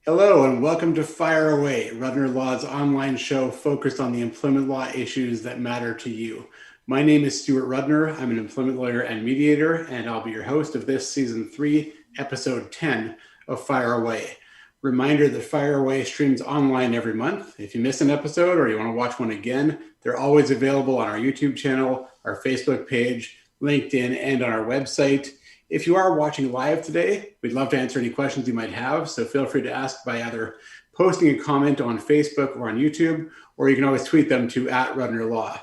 Hello and welcome to Fire Away, Rudner Law's online show focused on the employment law issues that matter to you. My name is Stuart Rudner. I'm an employment lawyer and mediator, and I'll be your host of this season 3, episode 10 of Fire Away. Reminder that Fire Away streams online every month. If you miss an episode or you want to watch one again, they're always available on our YouTube channel, our Facebook page, LinkedIn, and on our website. If you are watching live today, we'd love to answer any questions you might have, so feel free to ask by either posting a comment on Facebook or on YouTube, or you can always tweet them to @RudnerLaw.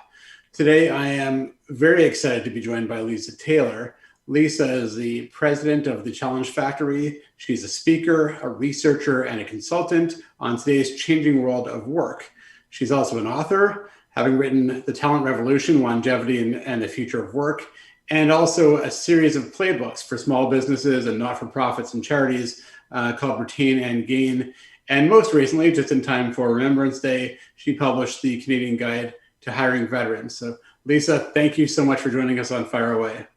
Today, I am very excited to be joined by Lisa Taylor. Lisa is the president of the Challenge Factory. She's a speaker, a researcher, and a consultant on today's changing world of work. She's also an author, having written The Talent Revolution, Longevity and the Future of Work, and also a series of playbooks for small businesses and not-for-profits and charities called Retain and Gain. And most recently, just in time for Remembrance Day, she published the Canadian Guide to Hiring Veterans. So Lisa, thank you so much for joining us on Fire Away.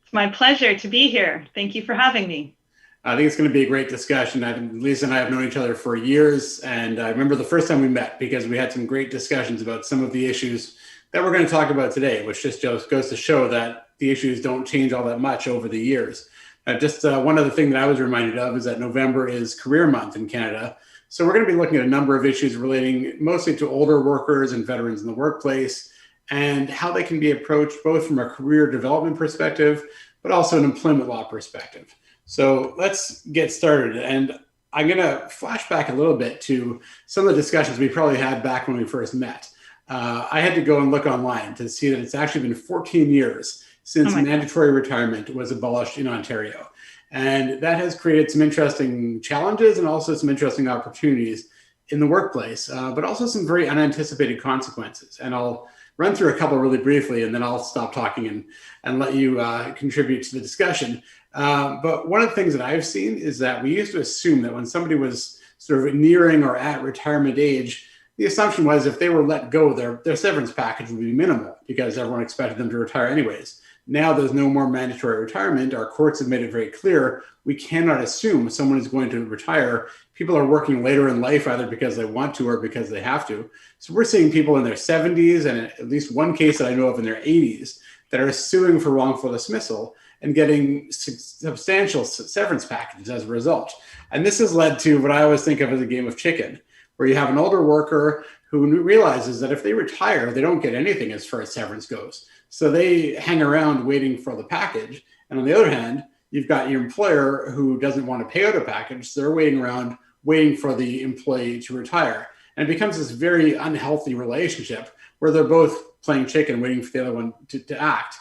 It's my pleasure to be here. Thank you for having me. I think it's going to be a great discussion. Lisa and I have known each other for years, and I remember the first time we met because we had some great discussions about some of the issues that we're going to talk about today, which just goes to show that the issues don't change all that much over the years. One other thing that I was reminded of is that November is Career Month in Canada. So we're going to be looking at a number of issues relating mostly to older workers and veterans in the workplace and how they can be approached both from a career development perspective, but also an employment law perspective. So let's get started. And I'm going to flash back a little bit to some of the discussions we probably had back when we first met. I had to go and look online to see that it's actually been 14 years since mandatory retirement was abolished in Ontario. And that has created some interesting challenges and also some interesting opportunities in the workplace, but also some very unanticipated consequences. And I'll run through a couple really briefly, and then I'll stop talking and let you contribute to the discussion. But one of the things that I've seen is that we used to assume that when somebody was sort of nearing or at retirement age, the assumption was if they were let go, their severance package would be minimal because everyone expected them to retire anyways. Now there's no more mandatory retirement. Our courts have made it very clear we cannot assume someone is going to retire. People are working later in life either because they want to or because they have to. So we're seeing people in their 70s and at least one case that I know of in their 80s that are suing for wrongful dismissal and getting substantial severance packages as a result. And this has led to what I always think of as a game of chicken, where you have an older worker who realizes that if they retire, they don't get anything as far as severance goes. So they hang around waiting for the package. And on the other hand, you've got your employer who doesn't want to pay out a package. So they're waiting around, waiting for the employee to retire. And it becomes this very unhealthy relationship where they're both playing chicken, waiting for the other one to act.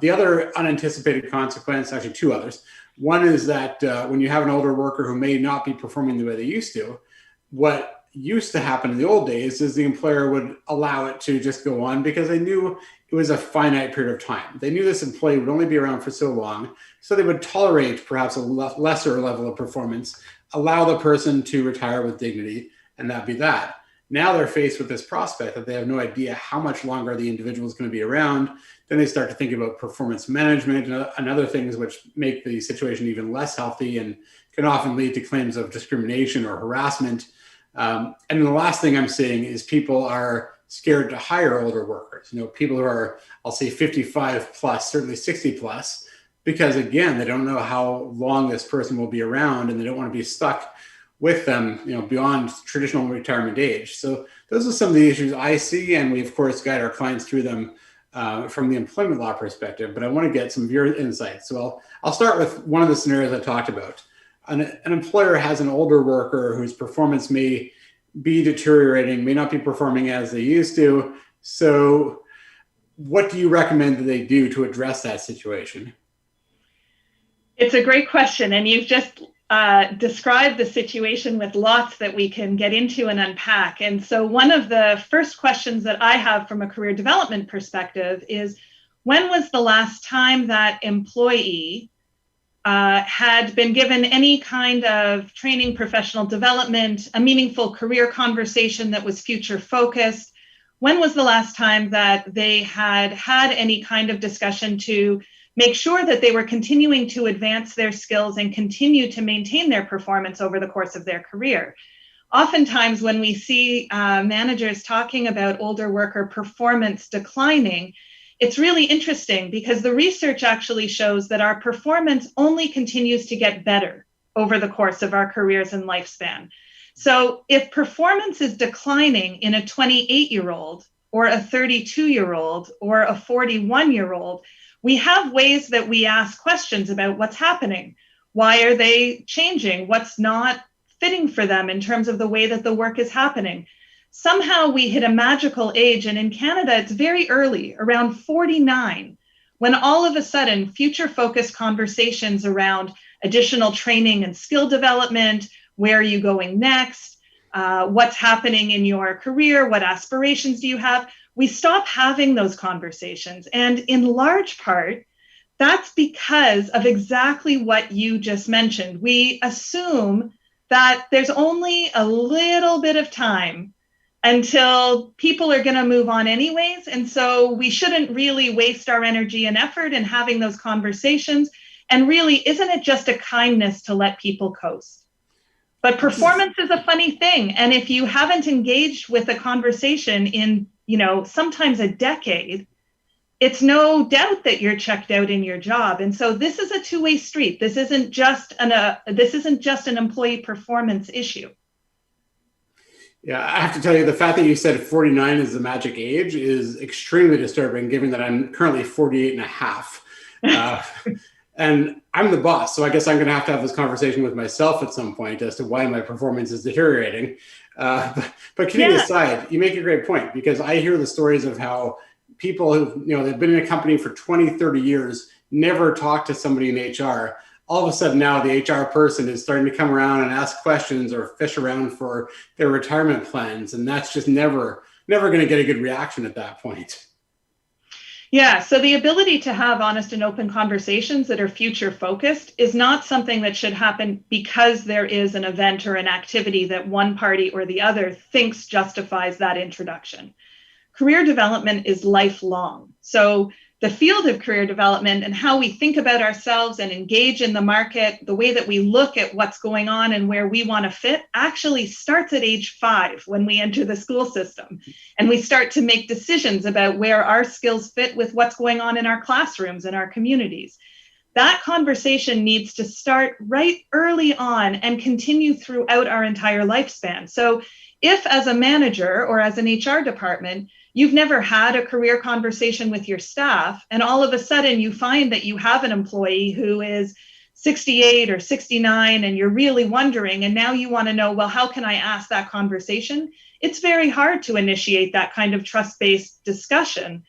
The other unanticipated consequence, actually two others. One is that when you have an older worker who may not be performing the way they used to, what used to happen in the old days is the employer would allow it to just go on because they knew it was a finite period of time. They knew this employee would only be around for so long, so they would tolerate perhaps a lesser level of performance, allow the person to retire with dignity, and that be that. Now they're faced with this prospect that they have no idea how much longer the individual is going to be around. Then they start to think about performance management and other things which make the situation even less healthy and can often lead to claims of discrimination or harassment. And the last thing I'm seeing is people are scared to hire older workers. People who are, I'll say 55 plus, certainly 60 plus, because again, they don't know how long this person will be around and they don't want to be stuck with them, beyond traditional retirement age. So those are some of the issues I see, and we of course guide our clients through them from the employment law perspective, but I want to get some of your insights. So I'll start with one of the scenarios I talked about. An employer has an older worker whose performance may be deteriorating, may not be performing as they used to. So what do you recommend that they do to address that situation? It's a great question. And you've just described the situation with lots that we can get into and unpack. And so one of the first questions that I have from a career development perspective is, when was the last time that employee had been given any kind of training, professional development, a meaningful career conversation that was future focused? When was the last time that they had had any kind of discussion to make sure that they were continuing to advance their skills and continue to maintain their performance over the course of their career. Oftentimes, when we see managers talking about older worker performance declining, it's really interesting because the research actually shows that our performance only continues to get better over the course of our careers and lifespan. So if performance is declining in a 28-year-old or a 32-year-old or a 41-year-old, we have ways that we ask questions about what's happening. Why are they changing? What's not fitting for them in terms of the way that the work is happening? Somehow we hit a magical age, and in Canada, it's very early, around 49, when all of a sudden future-focused conversations around additional training and skill development, where are you going next, what's happening in your career, what aspirations do you have, we stop having those conversations. And in large part, that's because of exactly what you just mentioned. We assume that there's only a little bit of time until people are going to move on anyways. And so we shouldn't really waste our energy and effort in having those conversations. And really, isn't it just a kindness to let people coast? But performance is a funny thing. And if you haven't engaged with a conversation in, sometimes a decade, it's no doubt that you're checked out in your job. And so this is a two-way street. This isn't just an employee performance issue. Yeah, I have to tell you, the fact that you said 49 is the magic age is extremely disturbing, given that I'm currently 48 and a half. And I'm the boss, so I guess I'm going to have this conversation with myself at some point as to why my performance is deteriorating. But kidding aside, you make a great point, because I hear the stories of how people who, they've been in a company for 20, 30 years, never talked to somebody in HR. All of a sudden now the HR person is starting to come around and ask questions or fish around for their retirement plans. And that's just never going to get a good reaction at that point. Yeah, so the ability to have honest and open conversations that are future focused is not something that should happen because there is an event or an activity that one party or the other thinks justifies that introduction. Career development is lifelong. So the field of career development and how we think about ourselves and engage in the market, the way that we look at what's going on and where we want to fit actually starts at age 5 when we enter the school system. And we start to make decisions about where our skills fit with what's going on in our classrooms and our communities. That conversation needs to start right early on and continue throughout our entire lifespan. So if as a manager or as an HR department, you've never had a career conversation with your staff, and all of a sudden you find that you have an employee who is 68 or 69, and you're really wondering, and now you want to know, well, how can I ask that conversation? It's very hard to initiate that kind of trust-based discussion.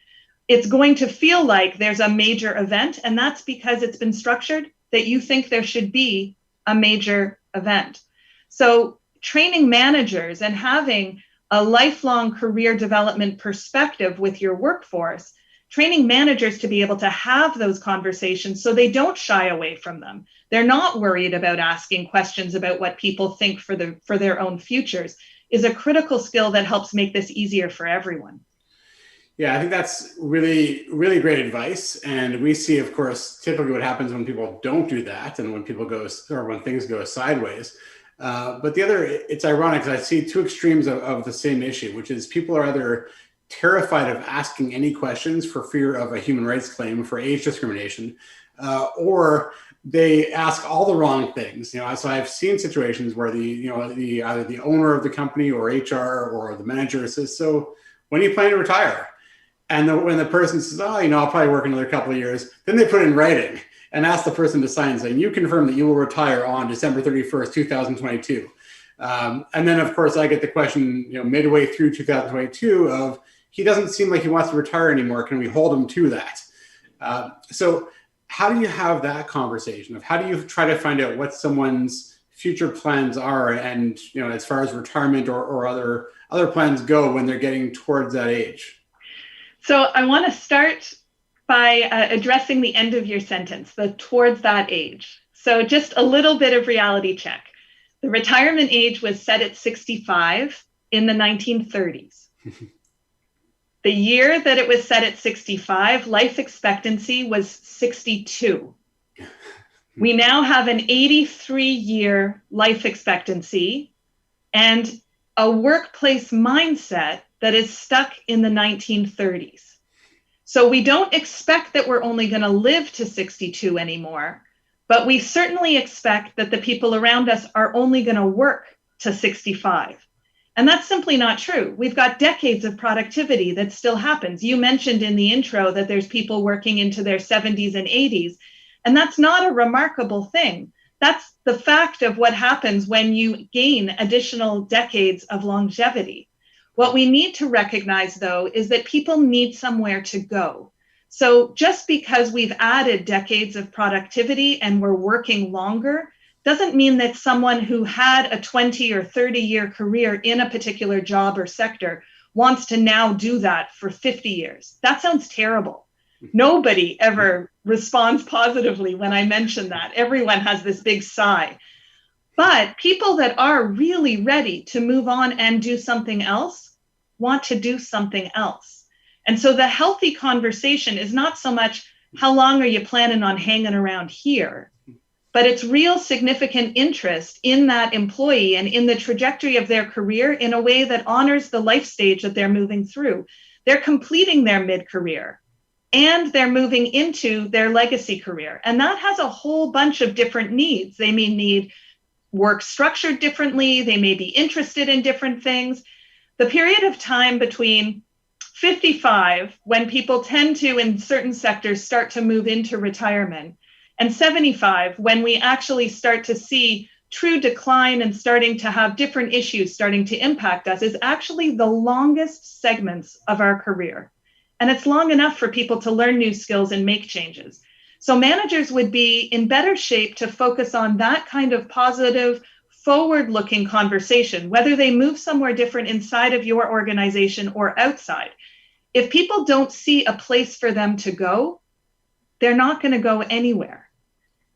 It's going to feel like there's a major event, and that's because it's been structured that you think there should be a major event. So training managers and having a lifelong career development perspective with your workforce, training managers to be able to have those conversations so they don't shy away from them. They're not worried about asking questions about what people think for their own futures is a critical skill that helps make this easier for everyone. Yeah, I think that's really, really great advice. And we see, of course, typically what happens when people don't do that and when when things go sideways. But the other, it's ironic because I see two extremes of the same issue, which is people are either terrified of asking any questions for fear of a human rights claim for age discrimination, or they ask all the wrong things. So I've seen situations where either the owner of the company or HR or the manager says, "So when do you plan to retire?" And when the person says, "Oh, I'll probably work another couple of years," then they put it in writing and ask the person to sign saying, "You confirm that you will retire on December 31st, 2022. And then, of course, I get the question, midway through 2022 of, he doesn't seem like he wants to retire anymore. Can we hold him to that? So how do you have that conversation of how do you try to find out what someone's future plans are and, as far as retirement or other plans go when they're getting towards that age? So I want to start by addressing the end of your sentence, the towards that age. So just a little bit of reality check. The retirement age was set at 65 in the 1930s. The year that it was set at 65, life expectancy was 62. We now have an 83-year life expectancy and a workplace mindset that is stuck in the 1930s. So we don't expect that we're only going to live to 62 anymore, but we certainly expect that the people around us are only going to work to 65. And that's simply not true. We've got decades of productivity that still happens. You mentioned in the intro that there's people working into their 70s and 80s, and that's not a remarkable thing. That's the fact of what happens when you gain additional decades of longevity. What we need to recognize, though, is that people need somewhere to go. So just because we've added decades of productivity and we're working longer doesn't mean that someone who had a 20 or 30-year career in a particular job or sector wants to now do that for 50 years. That sounds terrible. Nobody ever responds positively when I mention that. Everyone has this big sigh. But people that are really ready to move on and do something else want to do something else. And so the healthy conversation is not so much how long are you planning on hanging around here, but it's real significant interest in that employee and in the trajectory of their career in a way that honors the life stage that they're moving through. They're completing their mid-career and they're moving into their legacy career. And that has a whole bunch of different needs. They may need work structured differently. They may be interested in different things. The period of time between 55, when people tend to, in certain sectors, start to move into retirement, and 75, when we actually start to see true decline and starting to have different issues starting to impact us, is actually the longest segments of our career. And it's long enough for people to learn new skills and make changes. So managers would be in better shape to focus on that kind of positive, forward-looking conversation, whether they move somewhere different inside of your organization or outside. If people don't see a place for them to go, they're not going to go anywhere.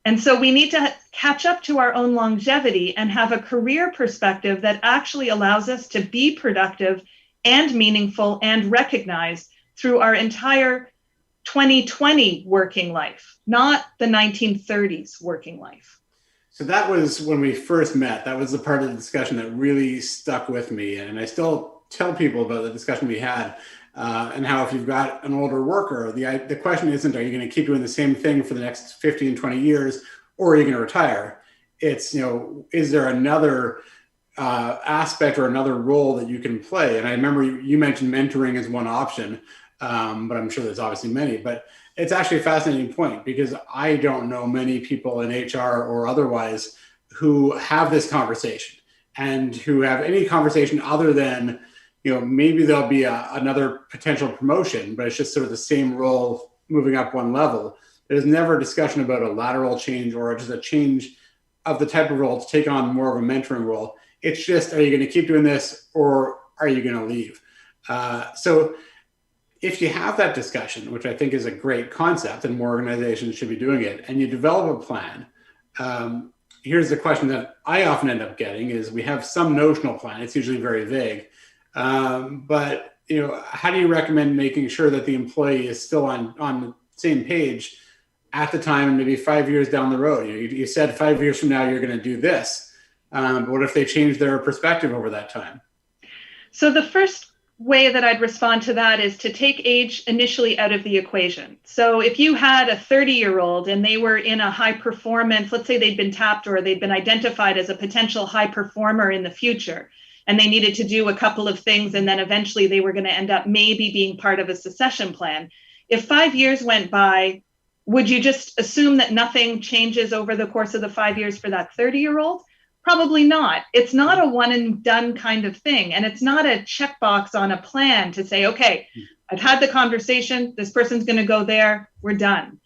And so we need to catch up to our own longevity and have a career perspective that actually allows us to be productive and meaningful and recognized through our entire 2020 working life, not the 1930s working life. So that was when we first met. That was the part of the discussion that really stuck with me. And I still tell people about the discussion we had. And how if you've got an older worker, the question isn't, are you going to keep doing the same thing for the next 15, 20 years, or are you going to retire? It's, is there another aspect or another role that you can play? And I remember you mentioned mentoring as one option, but I'm sure there's obviously many. But it's actually a fascinating point because I don't know many people in HR or otherwise who have this conversation and who have any conversation other than, maybe there'll be another potential promotion, but it's just sort of the same role moving up one level. There's never a discussion about a lateral change or just a change of the type of role to take on more of a mentoring role. It's just, are you going to keep doing this or are you going to leave? So if you have that discussion, which I think is a great concept and more organizations should be doing it, and you develop a plan, here's the question that I often end up getting is we have some notional plan. It's usually very vague. But how do you recommend making sure that the employee is still on the same page at the time and maybe 5 years down the road? You said 5 years from now you're going to do this. But what if they change their perspective over that time? So the first way that I'd respond to that is to take age initially out of the equation. So if you had a 30-year-old and they were in a high performance, let's say they'd been tapped or they'd been identified as a potential high performer in the future, and they needed to do a couple of things, and then eventually they were going to end up maybe being part of a succession plan. If 5 years went by, would you just assume that nothing changes over the course of the 5 years for that 30-year-old? Probably not. It's not a one and done kind of thing. And it's not a checkbox on a plan to say, okay, I've had the conversation, this person's going to go there, we're done.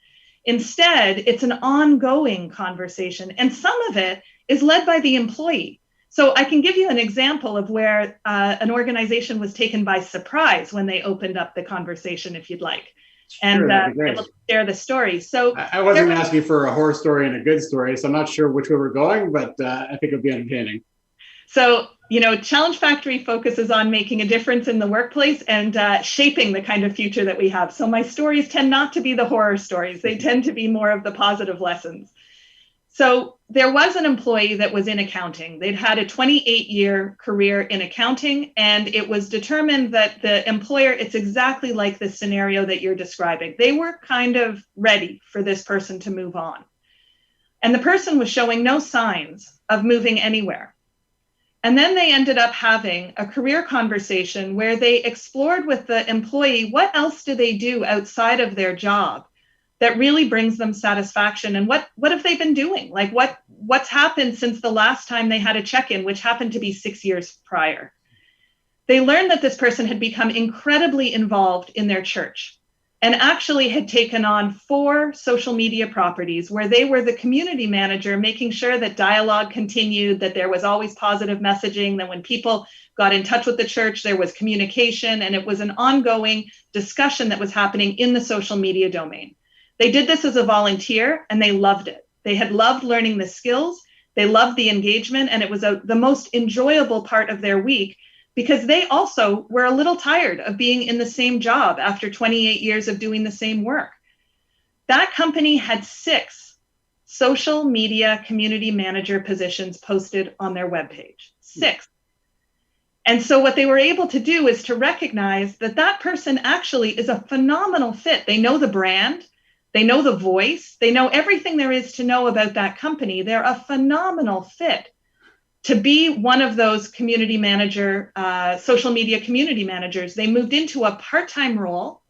Instead, it's an ongoing conversation. And some of it is led by the employee. So I can give you an example of where an organization was taken by surprise when they opened up the conversation, if you'd like, and able to share the story. So I wasn't asking for a horror story and a good story, so I'm not sure which way we're going, but I think it'll be entertaining. So, Challenge Factory focuses on making a difference in the workplace and shaping the kind of future that we have. So my stories tend not to be the horror stories. They tend to be more of the positive lessons. So there was an employee that was in accounting. They'd had a 28-year career in accounting, and it was determined that the employer, it's exactly like the scenario that you're describing. They were kind of ready for this person to move on. And the person was showing no signs of moving anywhere. And then they ended up having a career conversation where they explored with the employee, what else do they do outside of their job that really brings them satisfaction? And what have they been doing? Like what's happened since the last time they had a check-in, which happened to be 6 years prior? They learned that this person had become incredibly involved in their church and actually had taken on 4 social media properties where they were the community manager, making sure that dialogue continued, that there was always positive messaging, that when people got in touch with the church, there was communication, and it was an ongoing discussion that was happening in the social media domain. They did this as a volunteer, and they loved it. They had loved learning the skills, they loved the engagement, and it was the most enjoyable part of their week, because they also were a little tired of being in the same job after 28 years of doing the same work. That company had 6 social media community manager positions posted on their webpage, 6. And so what they were able to do is to recognize that that person actually is a phenomenal fit. They know the brand, they know the voice, they know everything there is to know about that company. They're a phenomenal fit to be one of those community manager, social media community managers. They moved into a part-time role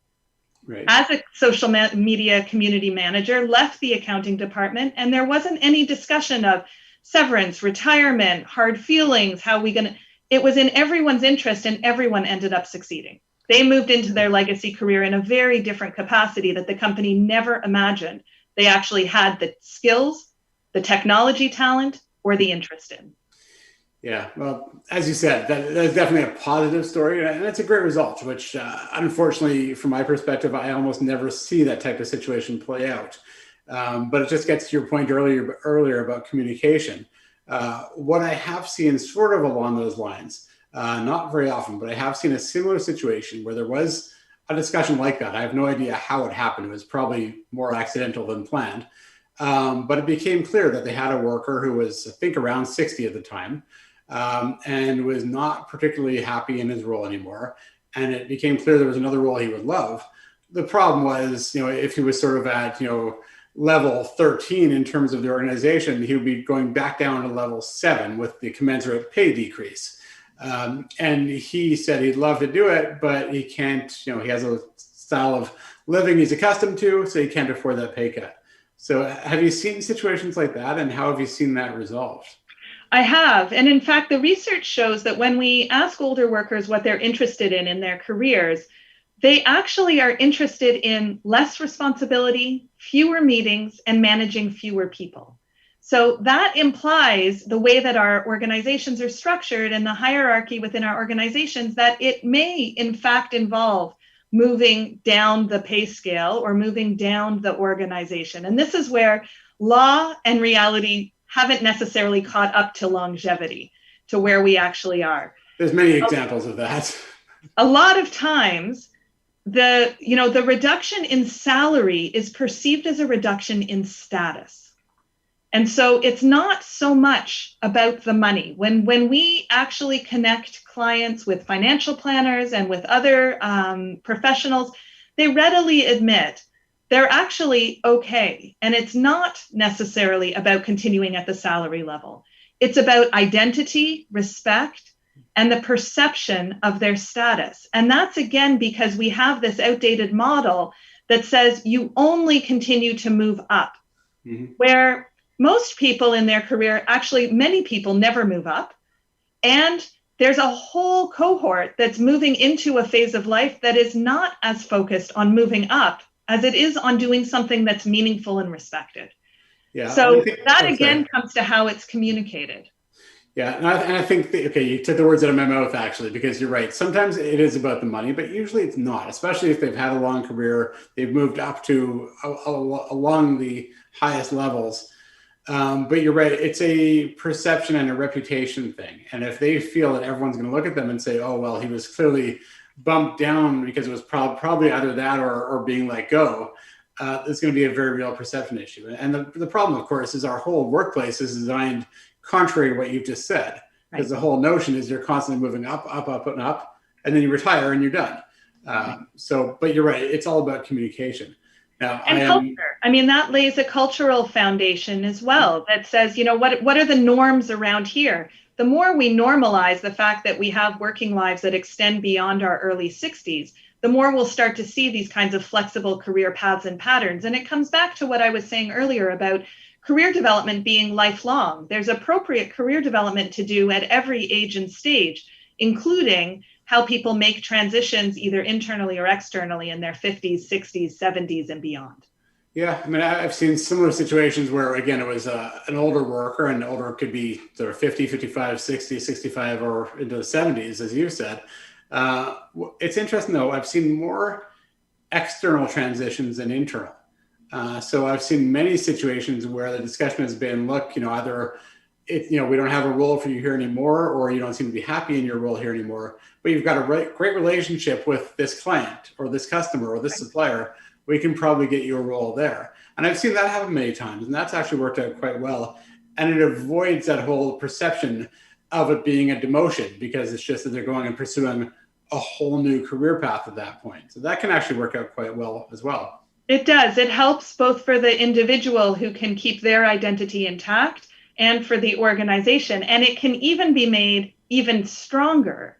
as a social media community manager, left the accounting department, and there wasn't any discussion of severance, retirement, hard feelings, it was in everyone's interest, and everyone ended up succeeding. They moved into their legacy career in a very different capacity that the company never imagined they actually had the skills, the technology talent, or the interest in. Yeah, well, as you said, that's definitely a positive story, and it's a great result, which unfortunately, from my perspective, I almost never see that type of situation play out. But it just gets to your point earlier about communication. What I have seen sort of along those lines, not very often, but I have seen a similar situation where there was a discussion like that. I have no idea how it happened. It was probably more accidental than planned. But it became clear that they had a worker who was, I think, around 60 at the time, and was not particularly happy in his role anymore. And it became clear there was another role he would love. The problem was, if he was sort of at, level 13 in terms of the organization, he would be going back down to level 7 with the commensurate pay decrease. And he said he'd love to do it, but he can't, he has a style of living he's accustomed to, so he can't afford that pay cut. So have you seen situations like that, and how have you seen that resolved? I have. And in fact, the research shows that when we ask older workers what they're interested in their careers, they actually are interested in less responsibility, fewer meetings, and managing fewer people. So that implies the way that our organizations are structured and the hierarchy within our organizations, that it may in fact involve moving down the pay scale or moving down the organization. And this is where law and reality haven't necessarily caught up to longevity, to where we actually are. There's many examples of that. A lot of times, the reduction in salary is perceived as a reduction in status. And so it's not so much about the money. When we actually connect clients with financial planners and with other professionals, they readily admit they're actually okay. And it's not necessarily about continuing at the salary level. It's about identity, respect, and the perception of their status. And that's, again, because we have this outdated model that says you only continue to move up, where most people in their career, actually many people never move up. And there's a whole cohort that's moving into a phase of life that is not as focused on moving up as it is on doing something that's meaningful and respected. Yeah. So that again comes to how it's communicated. Yeah, and I think, you took the words out of my mouth, actually, because you're right. Sometimes it is about the money, but usually it's not, especially if they've had a long career, they've moved up to along the highest levels. But you're right. It's a perception and a reputation thing. And if they feel that everyone's going to look at them and say, oh, well, he was clearly bumped down because it was probably either that or being let go, it's going to be a very real perception issue. And the problem, of course, is our whole workplace is designed contrary to what you've just said. Because the whole notion is you're constantly moving up, up, up, and up, and then you retire and you're done. But you're right. It's all about communication. Now, and culture. I mean, that lays a cultural foundation as well that says, you know, what are the norms around here? The more we normalize the fact that we have working lives that extend beyond our early 60s, the more we'll start to see these kinds of flexible career paths and patterns. And it comes back to what I was saying earlier about career development being lifelong. There's appropriate career development to do at every age and stage, including how people make transitions either internally or externally in their 50s, 60s, 70s, and beyond. Yeah, I mean, I've seen similar situations where, again, it was an older worker, and older could be sort of 50, 55, 60, 65, or into the 70s, as you said. It's interesting, though. I've seen more external transitions than internal. So I've seen many situations where the discussion has been, look, you know, either we don't have a role for you here anymore, or you don't seem to be happy in your role here anymore, but you've got a great relationship with this client or this customer or this supplier. We can probably get you a role there. And I've seen that happen many times, and that's actually worked out quite well. And it avoids that whole perception of it being a demotion, because it's just that they're going and pursuing a whole new career path at that point. So that can actually work out quite well as well. It does. It helps both for the individual who can keep their identity intact and for the organization. And it can even be made even stronger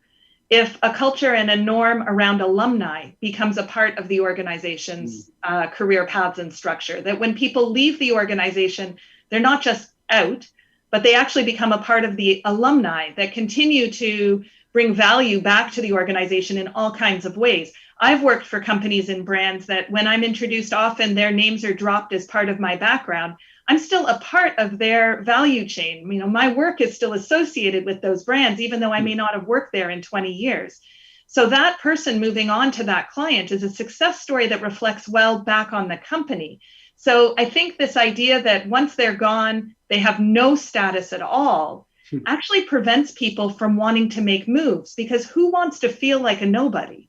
if a culture and a norm around alumni becomes a part of the organization's career paths and structure. That when people leave the organization, they're not just out, but they actually become a part of the alumni that continue to bring value back to the organization in all kinds of ways. I've worked for companies and brands that when I'm introduced, often their names are dropped as part of my background. I'm still a part of their value chain. You know, my work is still associated with those brands, even though I may not have worked there in 20 years. So that person moving on to that client is a success story that reflects well back on the company. So I think this idea that once they're gone, they have no status at all actually prevents people from wanting to make moves, because who wants to feel like a nobody?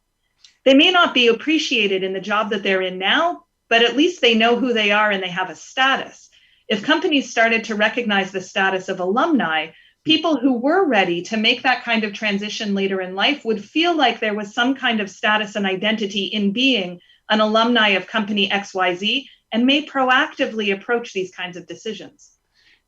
They may not be appreciated in the job that they're in now, but at least they know who they are and they have a status. If companies started to recognize the status of alumni, people who were ready to make that kind of transition later in life would feel like there was some kind of status and identity in being an alumni of company XYZ and may proactively approach these kinds of decisions.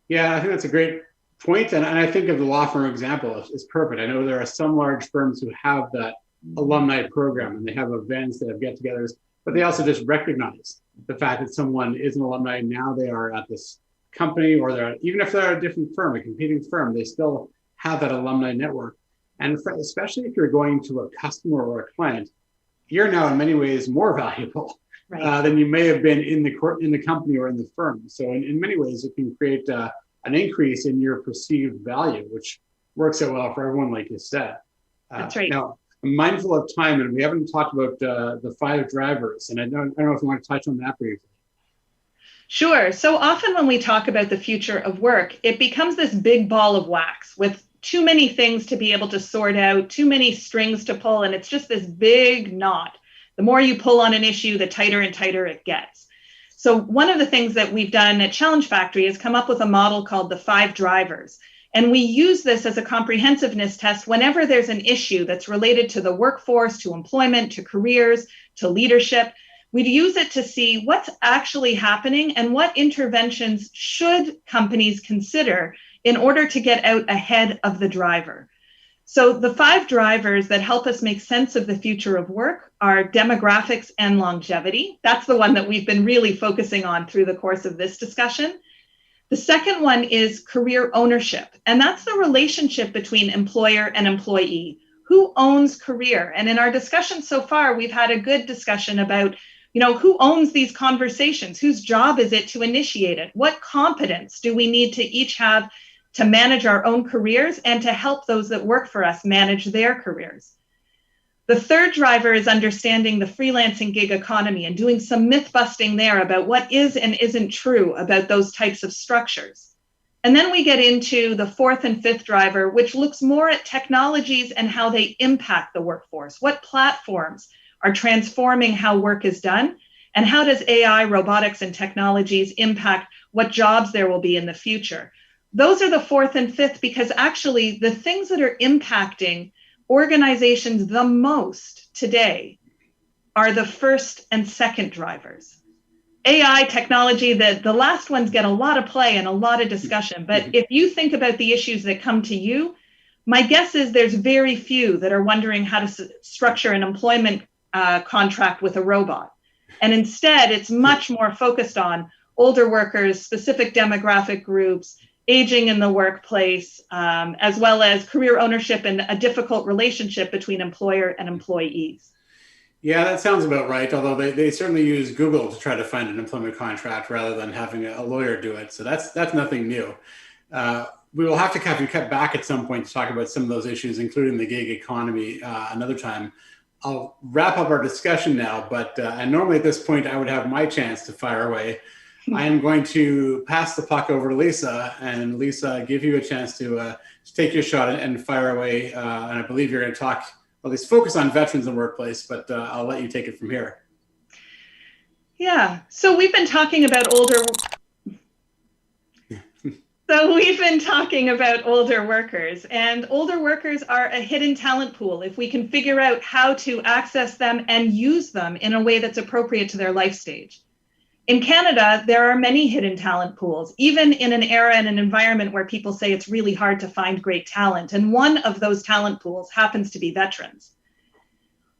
Yeah, I think that's a great point. And I think of the law firm example is perfect. I know there are some large firms who have that alumni program, and they have events, they have get-togethers, but they also just recognize the fact that someone is an alumni. Now they are at this company, or even if they're at a different firm, a competing firm, they still have that alumni network. And especially if you're going to a customer or a client, you're now in many ways more valuable than you may have been in the company or in the firm. So in many ways, it can create an increase in your perceived value, which works out well for everyone, like you said. That's right. Now, I'm mindful of time, and we haven't talked about the 5 drivers, and I don't know if you want to touch on that briefly. Sure. So often when we talk about the future of work, it becomes this big ball of wax with too many things to be able to sort out, too many strings to pull, and it's just this big knot. The more you pull on an issue, the tighter and tighter it gets. So one of the things that we've done at Challenge Factory is come up with a model called the 5 drivers. And we use this as a comprehensiveness test whenever there's an issue that's related to the workforce, to employment, to careers, to leadership. We'd use it to see what's actually happening and what interventions should companies consider in order to get out ahead of the driver. So the 5 drivers that help us make sense of the future of work are demographics and longevity. That's the one that we've been really focusing on through the course of this discussion. The second one is career ownership, and that's the relationship between employer and employee. Who owns career? And in our discussion so far, we've had a good discussion about, who owns these conversations? Whose job is it to initiate it? What competence do we need to each have to manage our own careers and to help those that work for us manage their careers? The third driver is understanding the freelancing gig economy and doing some myth busting there about what is and isn't true about those types of structures. And then we get into the fourth and fifth driver, which looks more at technologies and how they impact the workforce. What platforms are transforming how work is done? And how does AI, robotics, and technologies impact what jobs there will be in the future? Those are the fourth and fifth, because actually the things that are impacting organizations the most today are the first and second drivers. AI, technology, the last ones get a lot of play and a lot of discussion. But if you think about the issues that come to you, my guess is there's very few that are wondering how to structure an employment contract with a robot. And instead, it's much more focused on older workers, specific demographic groups, aging in the workplace, as well as career ownership and a difficult relationship between employer and employees. Yeah, that sounds about right. Although they certainly use Google to try to find an employment contract rather than having a lawyer do it. So that's nothing new. We will have to have you cut back at some point to talk about some of those issues, including the gig economy, another time. I'll wrap up our discussion now, but and normally at this point I would have my chance to fire away. I am going to pass the puck over to Lisa, and Lisa, give you a chance to take your shot and fire away. And I believe you're going to talk, or at least focus on veterans in the workplace, but I'll let you take it from here. Yeah, so we've been talking about older workers, and older workers are a hidden talent pool if we can figure out how to access them and use them in a way that's appropriate to their life stage. In Canada, there are many hidden talent pools, even in an era and an environment where people say it's really hard to find great talent. And one of those talent pools happens to be veterans.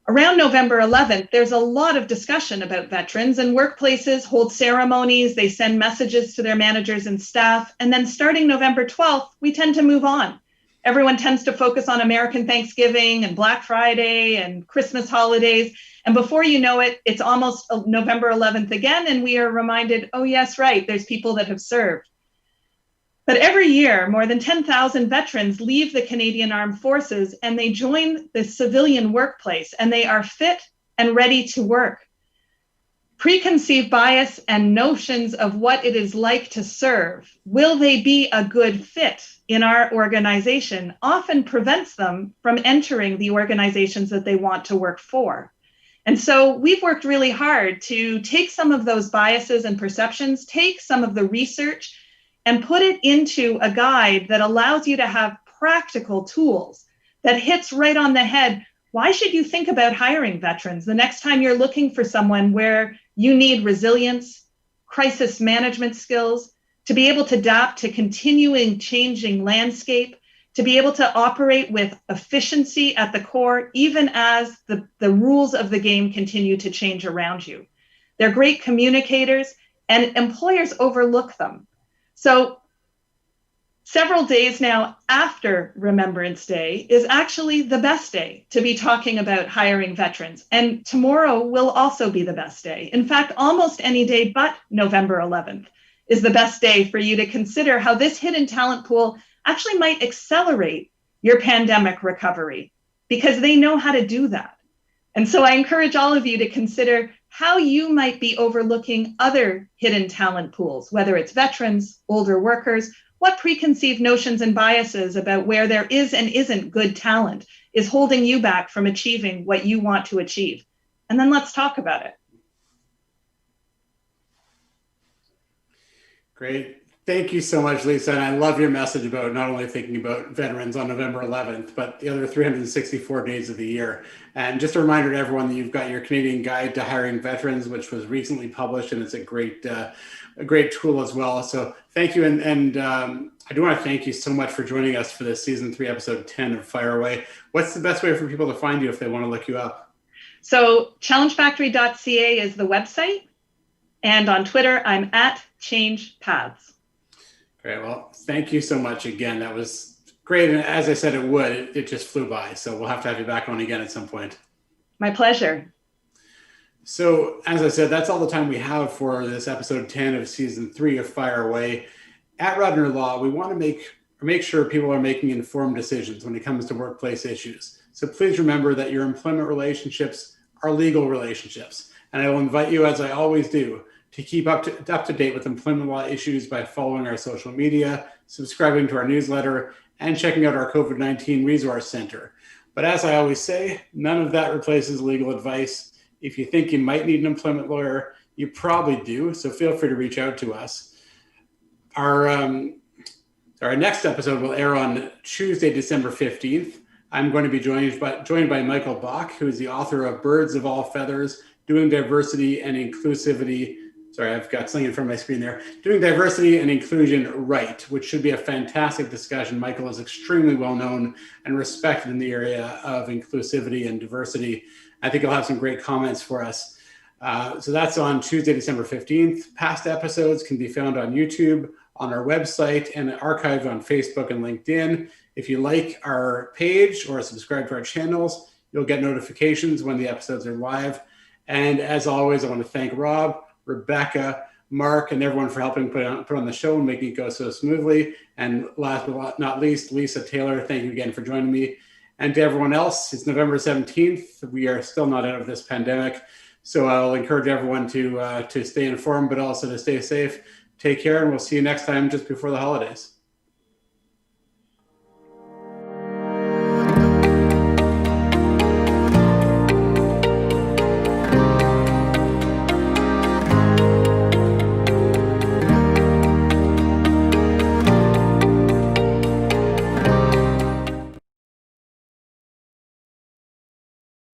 Around November 11th, there's a lot of discussion about veterans, and workplaces hold ceremonies, they send messages to their managers and staff, and then starting November 12th, we tend to move on. Everyone tends to focus on American Thanksgiving and Black Friday and Christmas holidays, and before you know it, it's almost November 11th again, and we are reminded, oh yes, right, there's people that have served. But every year, more than 10,000 veterans leave the Canadian Armed Forces and they join the civilian workplace, and they are fit and ready to work. Preconceived bias and notions of what it is like to serve, will they be a good fit in our organization, often prevents them from entering the organizations that they want to work for. And so we've worked really hard to take some of those biases and perceptions, take some of the research, and put it into a guide that allows you to have practical tools that hits right on the head. Why should you think about hiring veterans the next time you're looking for someone where you need resilience, crisis management skills, to be able to adapt to continuing changing landscape, to be able to operate with efficiency at the core, even as the rules of the game continue to change around you. They're great communicators, and employers overlook them. So several days now after Remembrance Day is actually the best day to be talking about hiring veterans. And tomorrow will also be the best day. In fact, almost any day but November 11th is the best day for you to consider how this hidden talent pool actually might accelerate your pandemic recovery, because they know how to do that. And so I encourage all of you to consider how you might be overlooking other hidden talent pools, whether it's veterans, older workers, what preconceived notions and biases about where there is and isn't good talent is holding you back from achieving what you want to achieve. And then let's talk about it. Great. Thank you so much, Lisa. And I love your message about not only thinking about veterans on November 11th, but the other 364 days of the year. And just a reminder to everyone that you've got your Canadian Guide to Hiring Veterans, which was recently published, and it's a great tool as well. So thank you. And I do want to thank you so much for joining us for this season 3, episode 10 of Fire Away. What's the best way for people to find you if they want to look you up? So challengefactory.ca is the website. And on Twitter, I'm at ChangePaths. Great. Well, thank you so much again. That was great. And as I said, it just flew by. So we'll have to have you back on again at some point. My pleasure. So as I said, that's all the time we have for this episode 10 of season 3 of Fire Away. At Rudner Law, we want to make make sure people are making informed decisions when it comes to workplace issues. So please remember that your employment relationships are legal relationships. And I will invite you, as I always do, to keep up to date with employment law issues by following our social media, subscribing to our newsletter, and checking out our COVID-19 Resource Center. But as I always say, none of that replaces legal advice. If you think you might need an employment lawyer, you probably do, so feel free to reach out to us. Our next episode will air on Tuesday, December 15th. I'm going to be joined by Michael Bach, who is the author of Birds of All Feathers, Doing Diversity and Inclusivity. Sorry, I've got something in front of my screen there. Doing Diversity and Inclusion Right, which should be a fantastic discussion. Michael is extremely well known and respected in the area of inclusivity and diversity. I think he'll have some great comments for us. So that's on Tuesday, December 15th. Past episodes can be found on YouTube, on our website, and archived on Facebook and LinkedIn. If you like our page or subscribe to our channels, you'll get notifications when the episodes are live. And as always, I want to thank Rob, Rebecca, Mark, and everyone for helping put on the show and making it go so smoothly. And last but not least, Lisa Taylor, thank you again for joining me. And to everyone else, it's November 17th. We are still not out of this pandemic. So I'll encourage everyone to stay informed, but also to stay safe. Take care, and we'll see you next time just before the holidays.